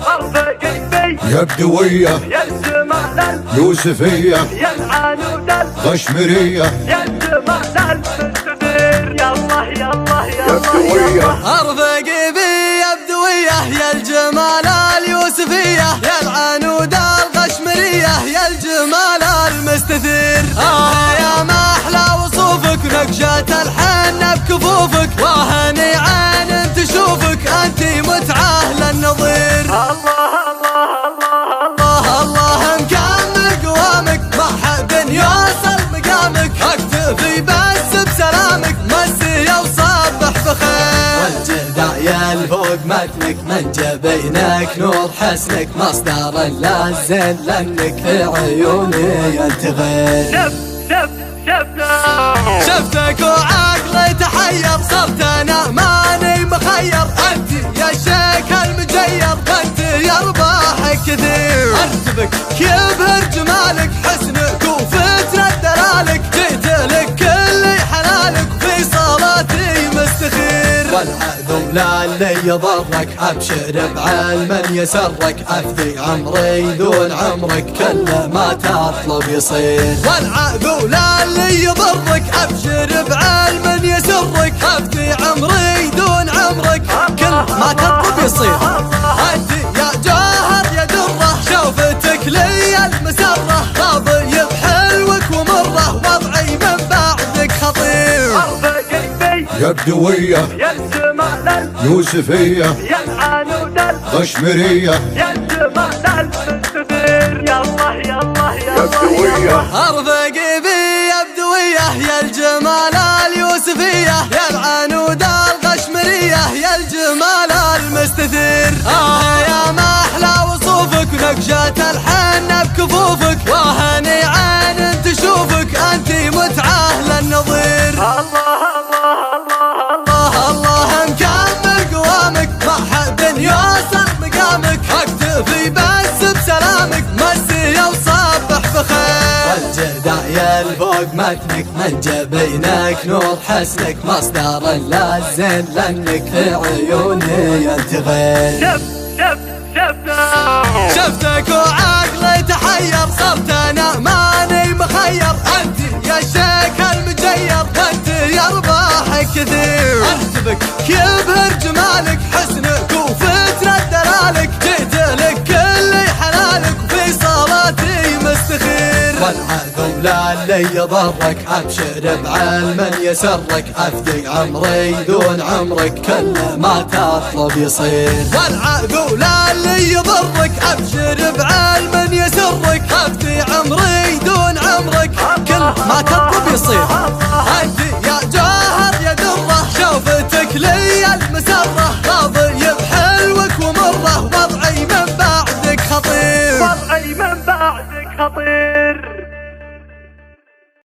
ارفقي بي يا بدوية يا الجمال يوسفية يا العنود غشمرية يا الجمال المستدير يا الله يا الله يا بدوية ارفقي بي يا بدوية يا الجمال اليوسفية يا العنود الغشمرية يا الجمال المستثير يا ما احلى وصوفك نقشة الحنة بكفوفك وهني عين تشوفك انتي متعة للنظير الله الله الله الله الله مكمل قوامك ما حد يوصل مقامك اكتفي بس بسلامك مسي وصبح بخير والجدع يلفوق متنك من جبينك نور حسنك مصدر اللازل لانك في عيوني ينتغير شفتك وعقلي تحير صرت انا ماني مخير انت يا شيخ المجير انت يا رباحك كثير ارتبك يبهر جمالك حسنك وفتنة دلالك جيت لك كل حلالك في صلاتي مستخير والعذب لا اللي يضرك ابشر بعلم يسرك افدي عمري دون عمرك كل ما تطلب يصير والعذب لا اللي يضرك ابشر بعلم يسرك افدي عمري دون عمرك كل ما تطلب يصير انت يا جوهر يا دره شوفتك لي المسره راضي بحلوك ومره وضعي من بعدك خطير يا بدوية يا الجمال يوسفية يا العنود غشمرية يا الجمال المستدير يا الله يا الله يا بدوية ارفقي بي يا بدوية يا الجمال اليوسفية يا العنود الغشمرية يا الجمال المستثير يا ما احلى وصوفك نقشة الحنة بكفوفك وهني عين تشوفك انتي متعة للنظير الله الله مكمل قوامك ما حد يوصل مقامك اكتفي بس بسلامك مسي وصبح بخير والجدع يلفوق متنك من جبينك نور حسنك مصدر اللازل لانك في عيوني ينتغير شفتك وعقلي تحير صرت انا ماني مخير انت يا شيخ المجير انت يا رباحك كثير ارتبك يبهر جمالك حسنك وفتنة دلالك جيت لك كل حلالك في صلاتي مستخير والعذب لا اللي يضرك ابشر بعلم يسرك افدي عمري دون عمرك كل ما تطلب يصير والعذب لا اللي يضرك ابشر بعلم يسرك افدي عمري دون عمرك كل ما تطلب يصير انت يا جوهر يا دره شوفتك لي